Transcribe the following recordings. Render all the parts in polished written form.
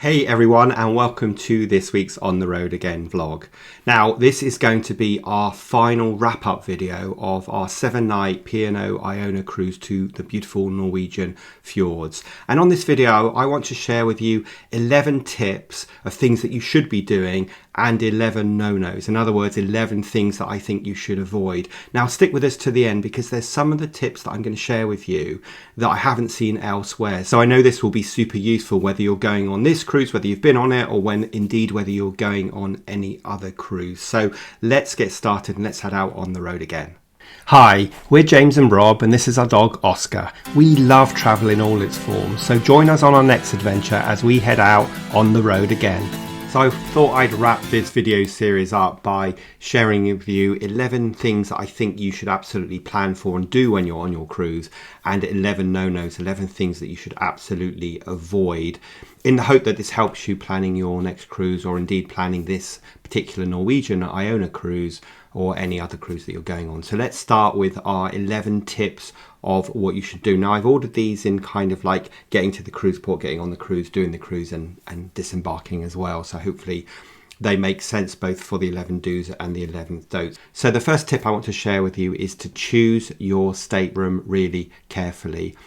Hey everyone, and welcome to this week's On the Road Again vlog. Now this is going to be our final wrap-up video of our 7-night P&O Iona cruise to the beautiful Norwegian fjords. And on this video I want to share with you 11 tips of things that you should be doing and 11 no-nos. In other words, 11 things that I think you should avoid. Now stick with us to the end because there's some of the tips that I'm going to share with you that I haven't seen elsewhere. So I know this will be super useful whether you're going on this cruise, whether you've been on it, or whether you're going on any other cruise. So let's get started and let's head out on the road again. Hi, we're James and Rob and this is our dog Oscar. We love travel in all its forms, so join us on our next adventure as we head out on the road again. So I thought I'd wrap this video series up by sharing with you 11 things that I think you should absolutely plan for and do when you're on your cruise, and 11 no-nos, 11 things that you should absolutely avoid, in the hope that this helps you planning your next cruise, or indeed planning this particular Norwegian Iona cruise or any other cruise that you're going on. So let's start with our 11 tips of what you should do. Now I've ordered these in kind of like getting to the cruise port, getting on the cruise, doing the cruise and disembarking as well. So hopefully they make sense both for the 11 do's and the 11 don'ts. So the first tip I want to share with you is to choose your stateroom really carefully.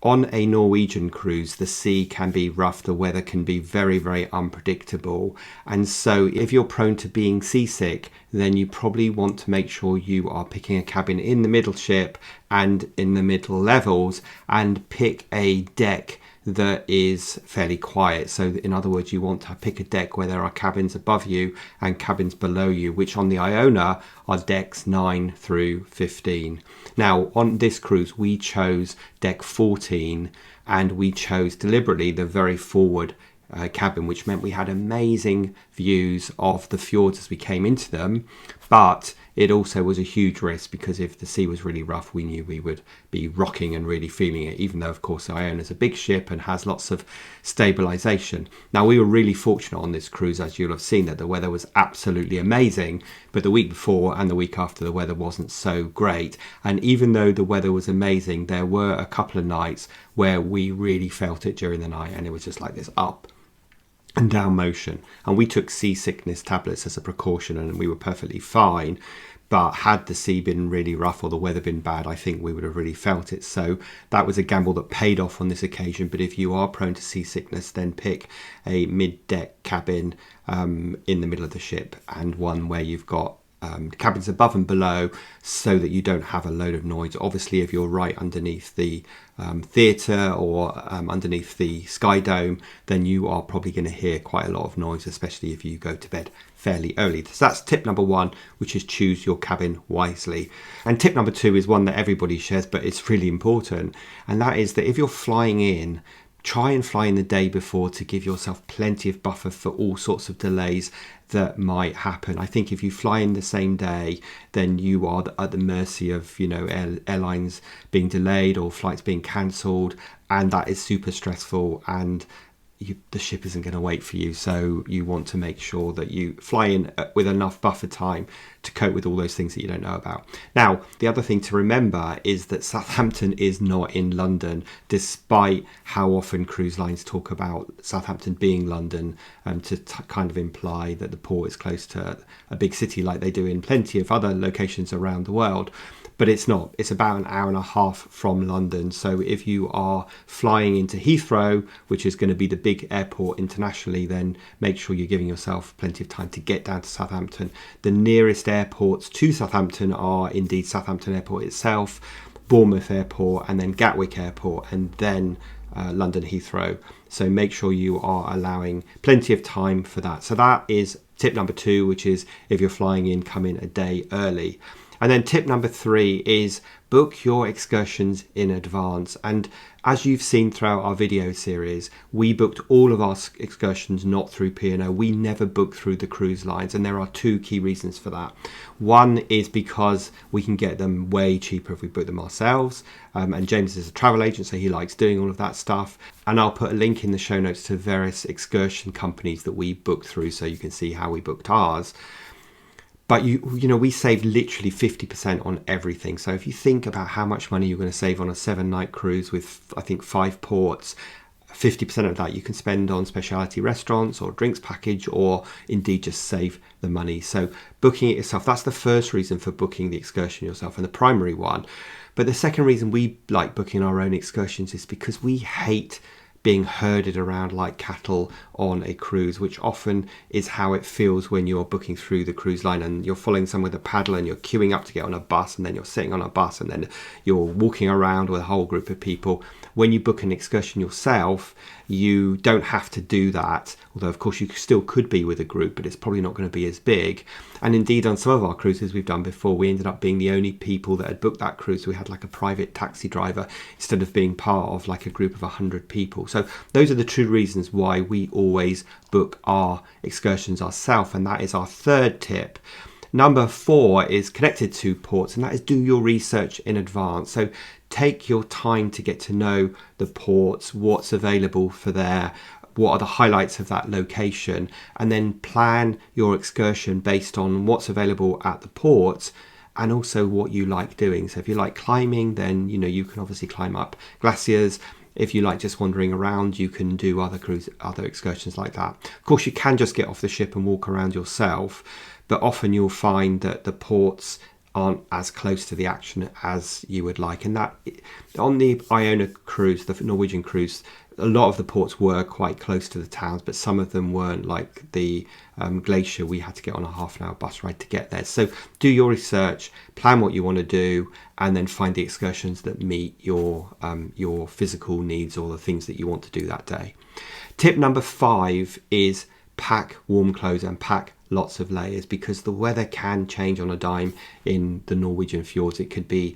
On a Norwegian cruise, the sea can be rough, the weather can be very, very unpredictable. And so if you're prone to being seasick, then you probably want to make sure you are picking a cabin in the middle ship and in the middle levels, and pick a deck that is fairly quiet. So in other words, you want to pick a deck where there are cabins above you and cabins below you, which on the Iona are decks 9 through 15. Now on this cruise we chose deck 14, and we chose deliberately the very forward cabin, which meant we had amazing views of the fjords as we came into them, but it also was a huge risk because if the sea was really rough, we knew we would be rocking and really feeling it, even though of course Iona is a big ship and has lots of stabilization. Now we were really fortunate on this cruise, as you'll have seen, that the weather was absolutely amazing, but the week before and the week after the weather wasn't so great. And even though the weather was amazing, there were a couple of nights where we really felt it during the night, and it was just like this up and down motion, and we took seasickness tablets as a precaution and we were perfectly fine. But had the sea been really rough or the weather been bad, I think we would have really felt it. So that was a gamble that paid off on this occasion. But if you are prone to seasickness, then pick a mid-deck cabin in the middle of the ship, and one where you've got cabins above and below, so that you don't have a load of noise. Obviously if you're right underneath the theatre or underneath the sky dome, then you are probably going to hear quite a lot of noise, especially if you go to bed fairly early. So that's tip number 1, which is choose your cabin wisely. And tip number 2 is one that everybody shares, but it's really important, and that is that if you're flying in, try and fly in the day before to give yourself plenty of buffer for all sorts of delays that might happen. I think if you fly in the same day, then you are at the mercy of, airlines being delayed or flights being cancelled, and that is super stressful, and the ship isn't going to wait for you. So you want to make sure that you fly in with enough buffer time to cope with all those things that you don't know about. Now, the other thing to remember is that Southampton is not in London, despite how often cruise lines talk about Southampton being London, to kind of imply that the port is close to a big city like they do in plenty of other locations around the world. But it's not. It's about an hour and a half from London. So if you are flying into Heathrow, which is going to be the big airport internationally, then make sure you're giving yourself plenty of time to get down to Southampton. The nearest airports to Southampton are indeed Southampton Airport itself, Bournemouth Airport, and then Gatwick Airport, and then London Heathrow. So make sure you are allowing plenty of time for that. So that is tip number 2, which is if you're flying in, come in a day early. And then tip number 3 is book your excursions in advance. And as you've seen throughout our video series, we booked all of our excursions not through P&O. We never book through the cruise lines, and there are 2 key reasons for that. One is because we can get them way cheaper if we book them ourselves, and James is a travel agent, so he likes doing all of that stuff. And I'll put a link in the show notes to various excursion companies that we booked through, so you can see how we booked ours. But we save literally 50% on everything. So if you think about how much money you're going to save on a 7-night cruise with, I think, 5 ports, 50% of that you can spend on speciality restaurants or drinks package, or indeed just save the money. So booking it yourself, that's the first reason for booking the excursion yourself, and the primary one. But the second reason we like booking our own excursions is because we hate being herded around like cattle on a cruise, which often is how it feels when you're booking through the cruise line and you're following someone with a paddle and you're queuing up to get on a bus, and then you're sitting on a bus, and then you're walking around with a whole group of people. When you book an excursion yourself, you don't have to do that, although of course you still could be with a group, but it's probably not going to be as big. And indeed, on some of our cruises we've done before, we ended up being the only people that had booked that cruise. We had like a private taxi driver instead of being part of like a group of 100 people. So those are the two reasons why we always book our excursions ourselves, and that is our third tip. Number 4 is connected to ports, and that is do your research in advance. So take your time to get to know the ports, what's available for there, what are the highlights of that location, and then plan your excursion based on what's available at the ports and also what you like doing. So if you like climbing, then you can obviously climb up glaciers. If you like just wandering around, you can do other excursions like that. Of course, you can just get off the ship and walk around yourself, but often you'll find that the ports aren't as close to the action as you would like. And that on the Iona cruise, the Norwegian cruise, a lot of the ports were quite close to the towns, but some of them weren't. Like the glacier, we had to get on a half-an-hour bus ride to get there. So do your research, plan what you want to do, and then find the excursions that meet your physical needs or the things that you want to do that day. Tip number 5 is pack warm clothes and pack lots of layers, because the weather can change on a dime in the Norwegian fjords. It could be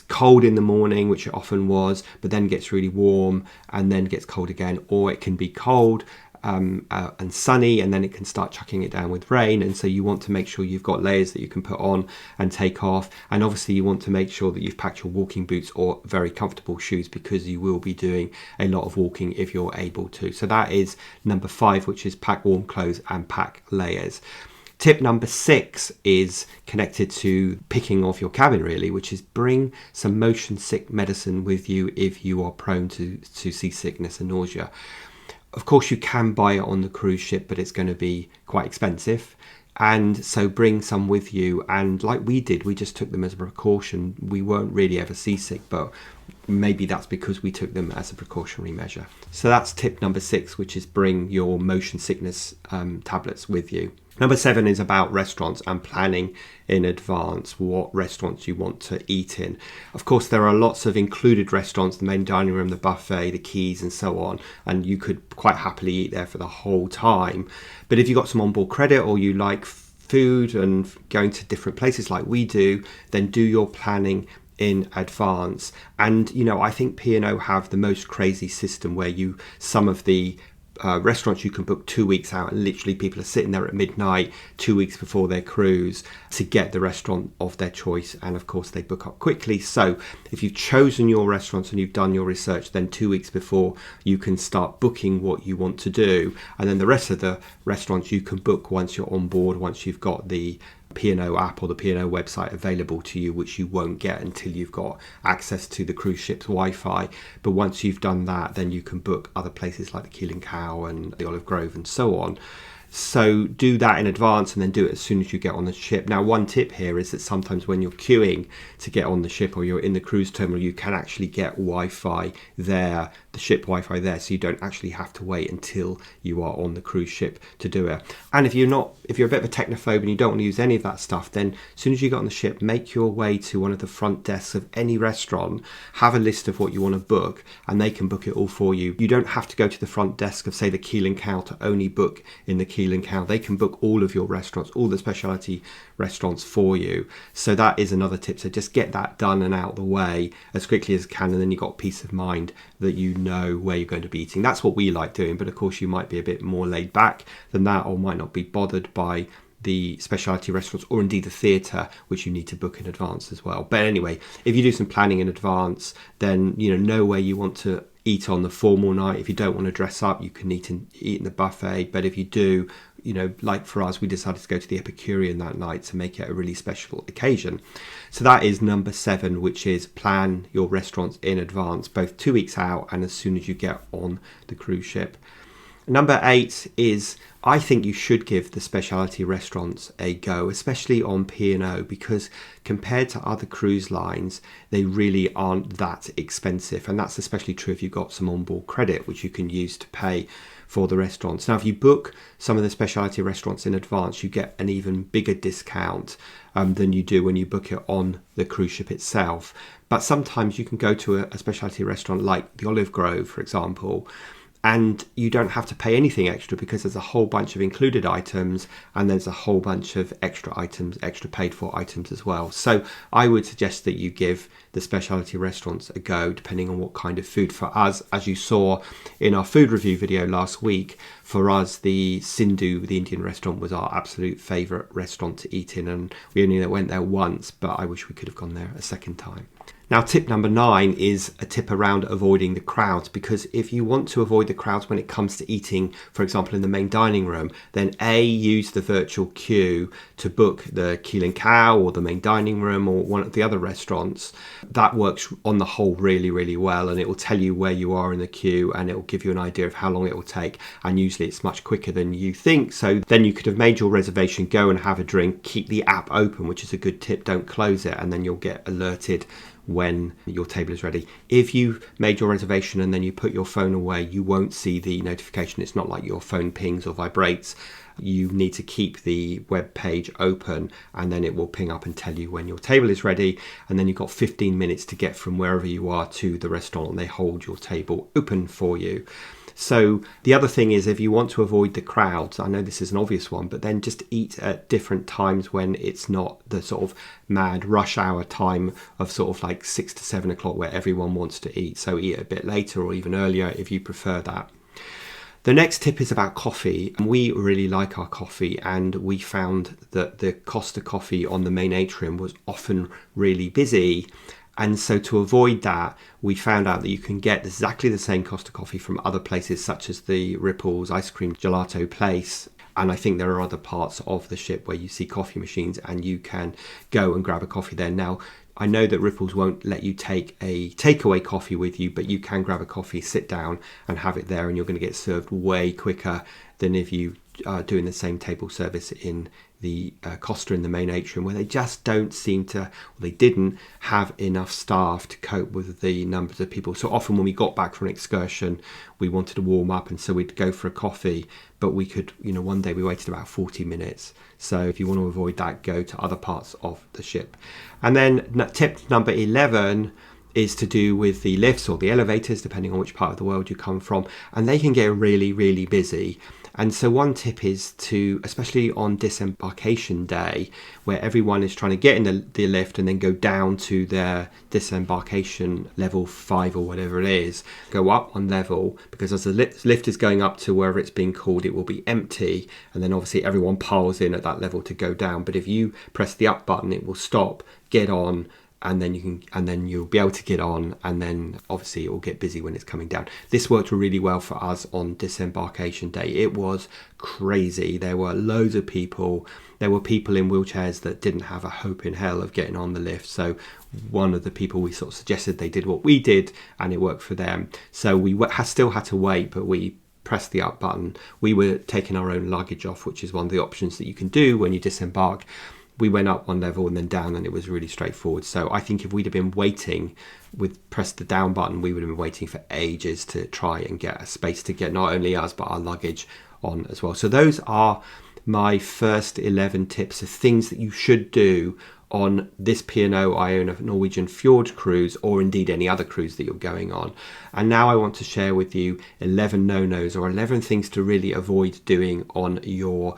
cold in the morning, which it often was, but then gets really warm and then gets cold again, or it can be cold and sunny, and then it can start chucking it down with rain. And so you want to make sure you've got layers that you can put on and take off. And obviously you want to make sure that you've packed your walking boots or very comfortable shoes, because you will be doing a lot of walking if you're able to. So that is number 5, which is pack warm clothes and pack layers. Tip number 6 is connected to picking off your cabin, really, which is bring some motion sick medicine with you if you are prone to seasickness and nausea. Of course, you can buy it on the cruise ship, but it's going to be quite expensive. And so bring some with you. And like we did, we just took them as a precaution. We weren't really ever seasick, but maybe that's because we took them as a precautionary measure. So that's tip number 6, which is bring your motion sickness tablets with you. Number 7 is about restaurants and planning in advance what restaurants you want to eat in. Of course, there are lots of included restaurants, the main dining room, the buffet, the quays and so on, and you could quite happily eat there for the whole time. But if you've got some onboard credit, or you like food and going to different places like we do, then do your planning in advance. And I think P&O have the most crazy system where some of the restaurants you can book 2 weeks out, and literally people are sitting there at midnight 2 weeks before their cruise to get the restaurant of their choice, and of course they book up quickly. So if you've chosen your restaurants and you've done your research, then 2 weeks before you can start booking what you want to do, and then the rest of the restaurants you can book once you're on board, once you've got the P&O app or the P&O website available to you, which you won't get until you've got access to the cruise ship's Wi-Fi. But once you've done that, then you can book other places like the Keel and Cow and the Olive Grove and so on. So do that in advance and then do it as soon as you get on the ship. Now, one tip here is that sometimes when you're queuing to get on the ship or you're in the cruise terminal, you can actually get Wi-Fi there, the ship Wi-Fi there, so you don't actually have to wait until you are on the cruise ship to do it. And if you're a bit of a technophobe and you don't want to use any of that stuff, then as soon as you get on the ship, make your way to one of the front desks of any restaurant, have a list of what you want to book, and they can book it all for you. You don't have to go to the front desk of, say, the Keel and Cow to only book in the Keel and Cow. They can book all of your restaurants, all the speciality restaurants for you. So that is another tip. So just get that done and out the way as quickly as you can, and then you've got peace of mind that you know where you're going to be eating. That's what we like doing, but of course you might be a bit more laid back than that, or might not be bothered by the speciality restaurants or indeed the theatre, which you need to book in advance as well. But anyway, if you do some planning in advance, then know where you want to eat on the formal night. If you don't want to dress up, you can eat in the buffet. But if you do, you know, like for us, we decided to go to the Epicurean that night to make it a really special occasion. So that is number 7, which is plan your restaurants in advance, both 2 weeks out and as soon as you get on the cruise ship. Number 8 is, I think you should give the specialty restaurants a go, especially on P&O, because compared to other cruise lines, they really aren't that expensive. And that's especially true if you've got some onboard credit, which you can use to pay for the restaurants. Now, if you book some of the specialty restaurants in advance, you get an even bigger discount than you do when you book it on the cruise ship itself. But sometimes you can go to a specialty restaurant like the Olive Grove, for example, and you don't have to pay anything extra because there's a whole bunch of included items and there's a whole bunch of extra items, extra paid for items as well. So I would suggest that you give the specialty restaurants a go, depending on what kind of food. For us, as you saw in our food review video last week, for us, the Sindhu, the Indian restaurant, was our absolute favourite restaurant to eat in, and we only went there once, but I wish we could have gone there a second time. Now, tip number 9 is a tip around avoiding the crowds, because if you want to avoid the crowds when it comes to eating, for example, in the main dining room, then use the virtual queue to book the Keel and Cow or the main dining room or one of the other restaurants. That works on the whole really, really well, and it will tell you where you are in the queue and it will give you an idea of how long it will take, and usually it's much quicker than you think. So then you could have made your reservation, go and have a drink, keep the app open, which is a good tip, don't close it, and then you'll get alerted when your table is ready. If you've made your reservation and then you put your phone away, you won't see the notification. It's not like your phone pings or vibrates. You need to keep the web page open and then it will ping up and tell you when your table is ready, and then you've got 15 minutes to get from wherever you are to the restaurant, and they hold your table open for you. So the other thing is, if you want to avoid the crowds, I know this is an obvious one, but then just eat at different times when it's not the sort of mad rush hour time of sort of like 6 to 7 o'clock where everyone wants to eat. So eat a bit later or even earlier if you prefer that. The next tip is about coffee. We really like our coffee, and we found that the Costa coffee on the main atrium was often really busy. And so to avoid that, we found out that you can get exactly the same Costa coffee from other places, such as the Ripples Ice Cream Gelato Place. And I think there are other parts of the ship where you see coffee machines and you can go and grab a coffee there. Now, I know that Ripples won't let you take a takeaway coffee with you, but you can grab a coffee, sit down and have it there, and you're going to get served way quicker than if you are doing the same table service in the Costa in the main atrium, where they just don't seem to, or they didn't have enough staff to cope with the numbers of people. So often when we got back from an excursion, we wanted to warm up, and so we'd go for a coffee, but we could, one day we waited about 40 minutes. So if you want to avoid that, go to other parts of the ship. And then tip number 11 is to do with the lifts or the elevators, depending on which part of the world you come from, and they can get really, really busy. And so one tip is to, especially on disembarkation day, where everyone is trying to get in the lift and then go down to their disembarkation level 5 or whatever it is, go up one level, because as the lift is going up to wherever it's being called, it will be empty, and then obviously everyone piles in at that level to go down. But if you press the up button, it will stop, get on, and then you'll be able to get on, and then obviously it will get busy when it's coming down. This worked really well for us on disembarkation day. It was crazy. There were loads of people. There were people in wheelchairs that didn't have a hope in hell of getting on the lift. So one of the people, we sort of suggested they did what we did, and it worked for them. So we still had to wait, but we pressed the up button. We were taking our own luggage off, which is one of the options that you can do when you disembark. We went up one level and then down, and it was really straightforward. So I think if we'd have been waiting with pressed the down button, we would have been waiting for ages to try and get a space to get not only us but our luggage on as well. So those are my first 11 tips of things that you should do on this P&O Iona Norwegian Fjords cruise, or indeed any other cruise that you're going on. And now I want to share with you 11 no-nos, or 11 things to really avoid doing on your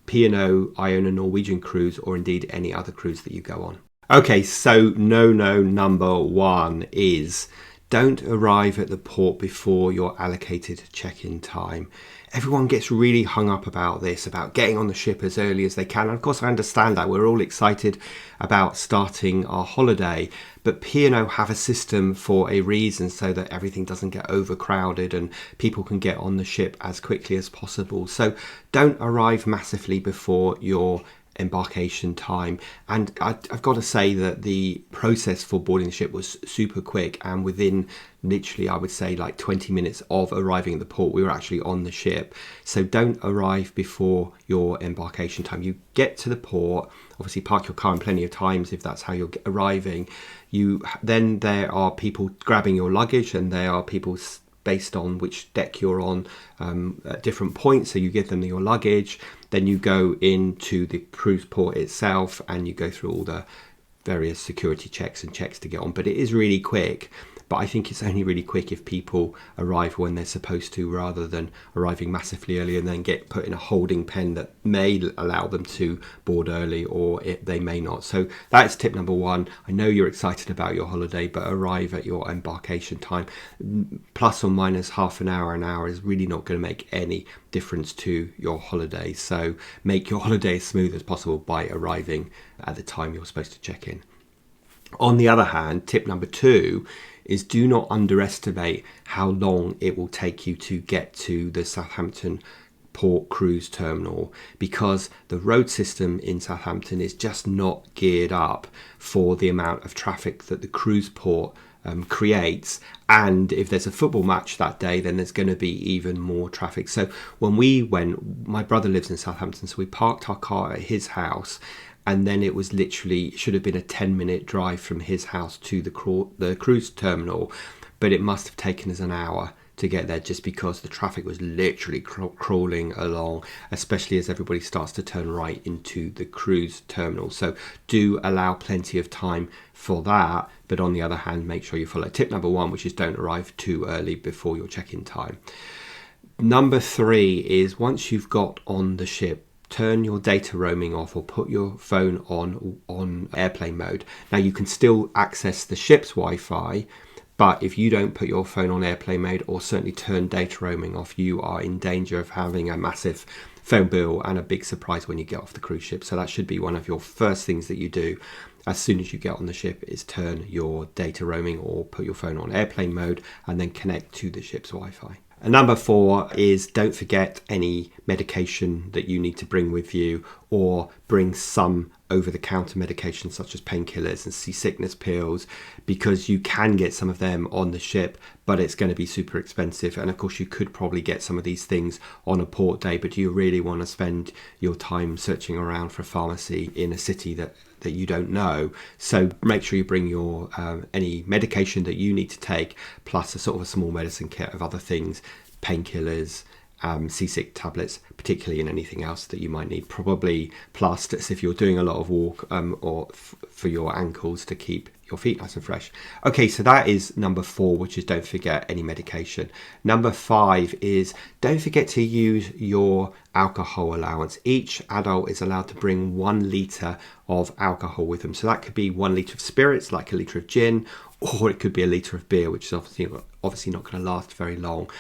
P&O Iona Norwegian cruise, or indeed any other cruise that you go on. Okay, so no number 1 is don't arrive at the port before your allocated check-in time. everyone gets really hung up about this, about getting on the ship as early as they can. And of course, I understand that. We're all excited about starting our holiday, but P&O have a system for a reason, so that everything doesn't get overcrowded and people can get on the ship as quickly as possible. So don't arrive massively before your embarkation time. And I've got to say that the process for boarding the ship was super quick, and within literally, I would say, like 20 minutes of arriving at the port, we were actually on the ship. So don't arrive before your embarkation time. You get to the port, obviously park your car in plenty of times if that's how you're arriving. Then there are people grabbing your luggage, and there are people based on which deck you're on at different points. So you give them your luggage, then you go into the cruise port itself and you go through all the various security checks and checks to get on. But it is really quick. But I think it's only really quick if people arrive when they're supposed to, rather than arriving massively early and then get put in a holding pen that may allow them to board early, or they may not. So that's tip number one. I know you're excited about your holiday, but arrive at your embarkation time. Plus or minus half an hour is really not going to make any difference to your holiday. So make your holiday as smooth as possible by arriving at the time you're supposed to check in. On the other hand, tip number two is do not underestimate how long it will take you to get to the Southampton port cruise terminal, because the road system in Southampton is just not geared up for the amount of traffic that the cruise port creates. And if there's a football match that day, then there's going to be even more traffic. So when we went, my brother lives in Southampton, so we parked our car at his house, and then it was literally, should have been a 10-minute drive from his house to the cruise terminal, but it must have taken us an hour to get there, just because the traffic was literally crawling along, especially as everybody starts to turn right into the cruise terminal. So do allow plenty of time for that, but on the other hand, make sure you follow tip number one, which is don't arrive too early before your check-in time. Number three is, once you've got on the ship, turn your data roaming off, or put your phone on airplane mode. Now, you can still access the ship's Wi-Fi, but if you don't put your phone on airplane mode, or certainly turn data roaming off, you are in danger of having a massive phone bill and a big surprise when you get off the cruise ship. So that should be one of your first things that you do as soon as you get on the ship, is turn your data roaming or put your phone on airplane mode and then connect to the ship's Wi-Fi. And number four is, don't forget any medication that you need to bring with you, or bring some over-the-counter medication such as painkillers and seasickness pills, because you can get some of them on the ship, but it's going to be super expensive. And of course, you could probably get some of these things on a port day, but do you really want to spend your time searching around for a pharmacy in a city that you don't know? So make sure you bring your any medication that you need to take, plus a sort of a small medicine kit of other things, painkillers, seasick tablets, particularly in anything else that you might need. Probably plasters if you're doing a lot of walk, or for your ankles to keep your feet nice and fresh. Okay, so that is number four, which is don't forget any medication. Number five is, don't forget to use your alcohol allowance. Each adult is allowed to bring 1 litre of alcohol with them. So that could be 1 litre of spirits, like a litre of gin, or it could be a litre of beer, which is obviously not going to last very long.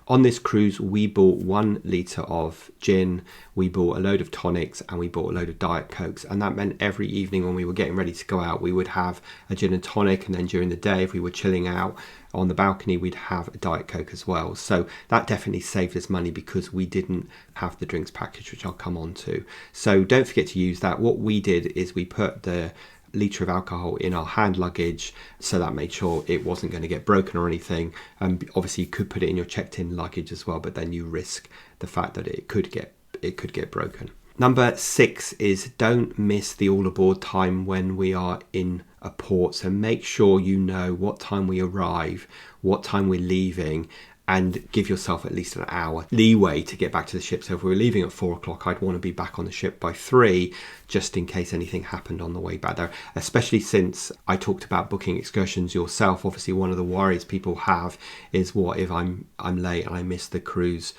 On this cruise, we bought 1 litre of gin, we bought a load of tonics, and we bought a load of Diet Cokes. And that meant every evening when we were getting ready to go out, we would have a gin and tonic. And then during the day, if we were chilling out on the balcony, we'd have a Diet Coke as well. So that definitely saved us money, because we didn't have the drinks package, which I'll come on to. So don't forget to use that. What we did is we put the litre of alcohol in our hand luggage, so that made sure it wasn't going to get broken or anything. Obviously you could put it in your checked in luggage as well, but then you risk the fact that it could get broken. Number 6 is, don't miss the all aboard time when we are in a port. So make sure you know what time we arrive, what time we're leaving, and give yourself at least an hour leeway to get back to the ship. So if we were leaving at 4 o'clock, I'd want to be back on the ship by 3, just in case anything happened on the way back there. Especially since I talked about booking excursions yourself. Obviously, one of the worries people have is, what if I'm late and I miss the cruise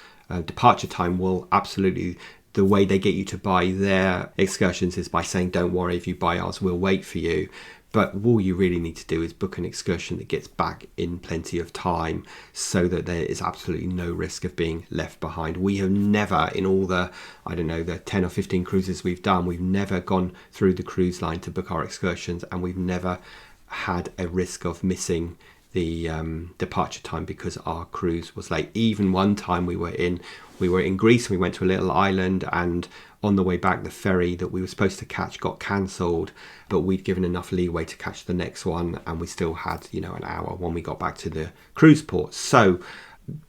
departure time? Well, absolutely. The way they get you to buy their excursions is by saying, don't worry, if you buy ours, we'll wait for you. But all you really need to do is book an excursion that gets back in plenty of time so that there is absolutely no risk of being left behind. We have never, in all the, I don't know, the 10 or 15 cruises we've done, we've never gone through the cruise line to book our excursions, and we've never had a risk of missing the departure time because our cruise was late. Even one time we were in Greece, and we went to a little island, and on the way back the ferry that we were supposed to catch got cancelled, but we'd given enough leeway to catch the next one, and we still had, an hour when we got back to the cruise port. So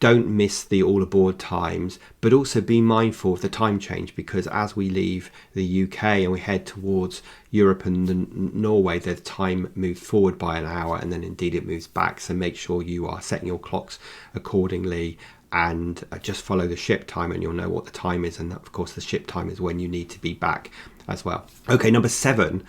don't miss the all aboard times, but also be mindful of the time change, because as we leave the UK and we head towards Europe and Norway, the time moves forward by an hour, and then indeed it moves back. So make sure you are setting your clocks accordingly, and just follow the ship time, and you'll know what the time is. And of course the ship time is when you need to be back as well. Okay, number 7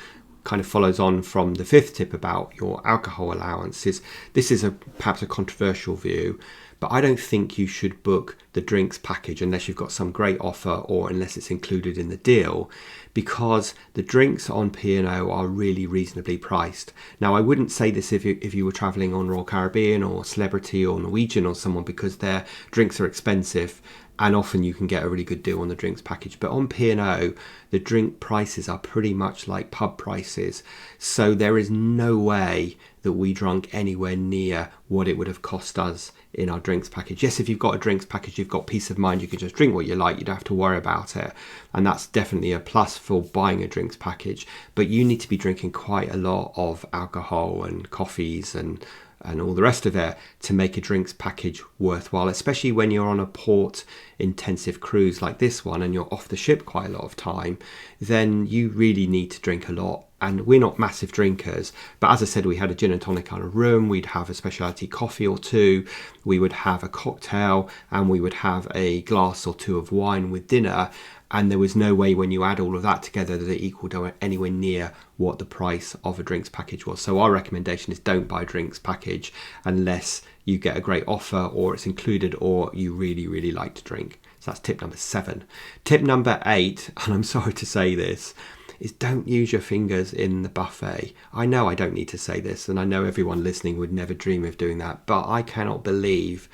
kind of follows on from the 5th tip about your alcohol allowances. This is perhaps a controversial view, but I don't think you should book the drinks package unless you've got some great offer, or unless it's included in the deal, because the drinks on P&O are really reasonably priced. Now, I wouldn't say this if you were travelling on Royal Caribbean or Celebrity or Norwegian or someone, because their drinks are expensive, and often you can get a really good deal on the drinks package. But on P&O, the drink prices are pretty much like pub prices. So there is no way that we drank anywhere near what it would have cost us in our drinks package. Yes, if you've got a drinks package, you've got peace of mind. You can just drink what you like. You don't have to worry about it. And that's definitely a plus for buying a drinks package. But you need to be drinking quite a lot of alcohol and coffees and all the rest of it to make a drinks package worthwhile, especially when you're on a port intensive cruise like this one and you're off the ship quite a lot of time. Then you really need to drink a lot. And we're not massive drinkers, but as I said, we had a gin and tonic on a room, we'd have a speciality coffee or two, we would have a cocktail, and we would have a glass or two of wine with dinner. And there was no way when you add all of that together that it equaled anywhere near what the price of a drinks package was. So our recommendation is don't buy a drinks package unless you get a great offer, or it's included, or you really, really like to drink. So that's tip number 7. Tip number 8, and I'm sorry to say this, is don't use your fingers in the buffet. I know I don't need to say this, and I know everyone listening would never dream of doing that, but I cannot believe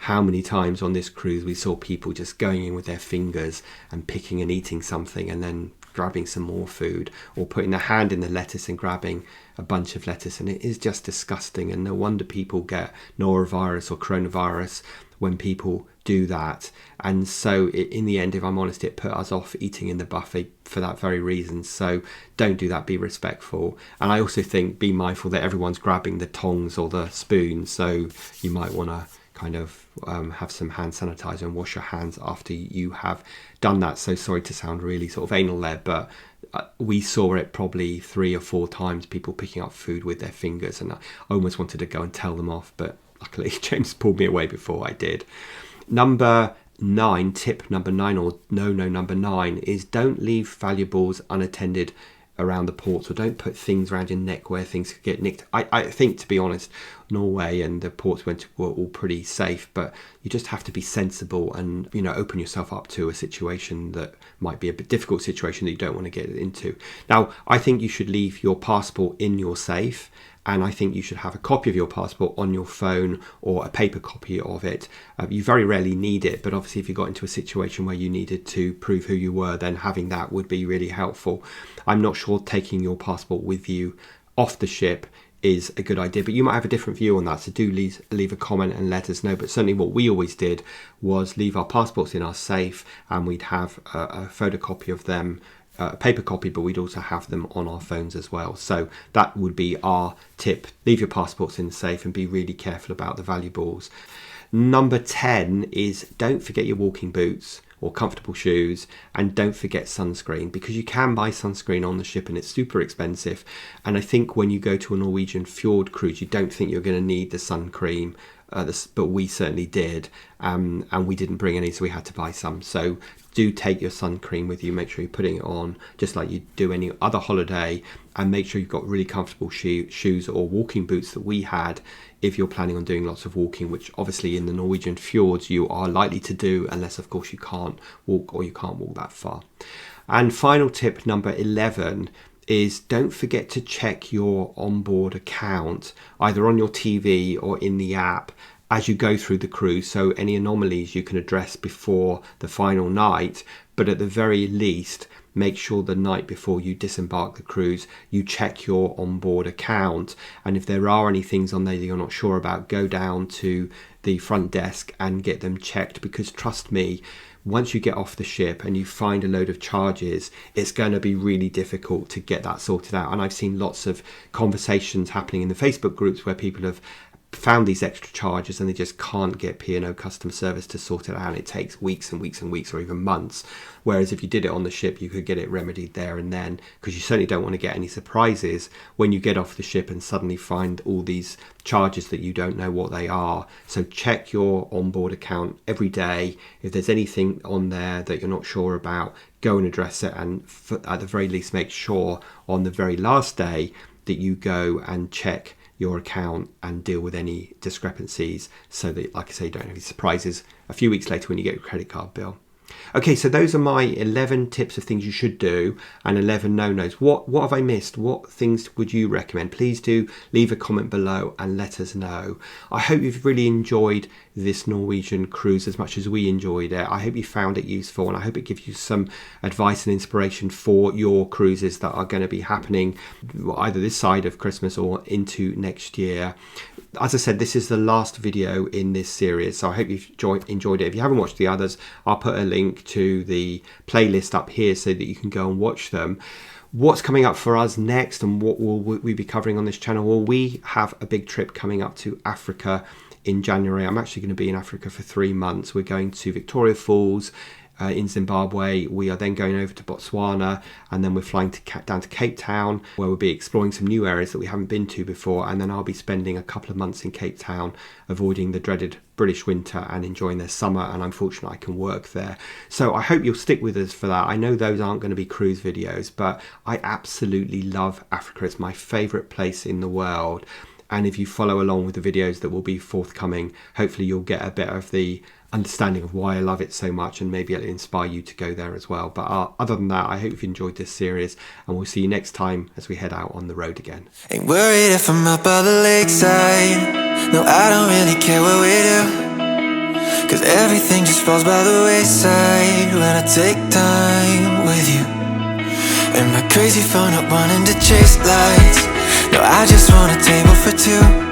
how many times on this cruise we saw people just going in with their fingers and picking and eating something, and then grabbing some more food, or putting their hand in the lettuce and grabbing a bunch of lettuce. And it is just disgusting, and no wonder people get norovirus or coronavirus when people do that. And so in the end, if I'm honest, it put us off eating in the buffet for that very reason. So don't do that, be respectful. And I also think be mindful that everyone's grabbing the tongs or the spoons, so you might want to kind of have some hand sanitizer and wash your hands after you have done that. So sorry to sound really sort of anal there, but we saw it probably 3 or 4 times, people picking up food with their fingers, and I almost wanted to go and tell them off, but luckily James pulled me away before I did. Number 9, tip number 9, or number 9, is don't leave valuables unattended around the ports, or don't put things around your neck where things could get nicked. I think, to be honest, Norway and the ports were all pretty safe, but you just have to be sensible and, open yourself up to a situation that might be a bit difficult situation that you don't want to get into. Now, I think you should leave your passport in your safe, and I think you should have a copy of your passport on your phone, or a paper copy of it. You very rarely need it, but obviously if you got into a situation where you needed to prove who you were, then having that would be really helpful. I'm not sure taking your passport with you off the ship is a good idea, but you might have a different view on that, so do leave a comment and let us know. But certainly what we always did was leave our passports in our safe, and we'd have a photocopy of them, a paper copy, but we'd also have them on our phones as well. So that would be our tip: leave your passports in the safe and be really careful about the valuables. Number 10 is don't forget your walking boots or comfortable shoes, and don't forget sunscreen, because you can buy sunscreen on the ship and it's super expensive. And I think when you go to a Norwegian fjord cruise, you don't think you're going to need the sun cream, but we certainly did, and we didn't bring any, so we had to buy some. So do take your sun cream with you, make sure you're putting it on just like you do any other holiday, and make sure you've got really comfortable shoes or walking boots that we had if you're planning on doing lots of walking, which obviously in the Norwegian fjords you are likely to do, unless of course you can't walk, or you can't walk that far. And final tip number 11 is don't forget to check your onboard account either on your TV or in the app as you go through the cruise, so any anomalies you can address before the final night, but at the very least make sure the night before you disembark the cruise you check your onboard account, and if there are any things on there that you're not sure about, go down to the front desk and get them checked, because trust me, once you get off the ship and you find a load of charges, it's going to be really difficult to get that sorted out. And I've seen lots of conversations happening in the Facebook groups where people have found these extra charges and they just can't get P&O customer service to sort it out. It takes weeks and weeks and weeks, or even months, whereas if you did it on the ship you could get it remedied there and then, because you certainly don't want to get any surprises when you get off the ship and suddenly find all these charges that you don't know what they are. So check your onboard account every day. If there's anything on there that you're not sure about, go and address it, and at the very least make sure on the very last day that you go and check your account and deal with any discrepancies, so that, like I say, you don't have any surprises a few weeks later when you get your credit card bill. Okay, so those are my 11 tips of things you should do and 11 no-nos. What have I missed? What things would you recommend? Please do leave a comment below and let us know. I hope you've really enjoyed this Norwegian cruise as much as we enjoyed it. I hope you found it useful, and I hope it gives you some advice and inspiration for your cruises that are going to be happening either this side of Christmas or into next year. As I said, this is the last video in this series, so I hope you've enjoyed it. If you haven't watched the others, I'll put a link to the playlist up here so that you can go and watch them. What's coming up for us next, and what will we be covering on this channel? Well, we have a big trip coming up to Africa in January. I'm actually going to be in Africa for 3 months. We're going to Victoria Falls in Zimbabwe. We are then going over to Botswana, and then we're flying down to Cape Town, where we'll be exploring some new areas that we haven't been to before, and then I'll be spending a couple of months in Cape Town, avoiding the dreaded British winter and enjoying their summer, and I'm fortunate I can work there. So I hope you'll stick with us for that. I know those aren't going to be cruise videos, but I absolutely love Africa. It's my favourite place in the world, and if you follow along with the videos that will be forthcoming, hopefully you'll get a bit of the understanding of why I love it so much, and maybe it'll inspire you to go there as well. But other than that, I hope you've enjoyed this series, and we'll see you next time as we head out on the road again. Ain't worried if I'm up by the lakeside. No, I don't really care what we do, 'cause everything just falls by the wayside when I take time with you. Am I crazy for not wanting to chase lights? No, I just want a table for two.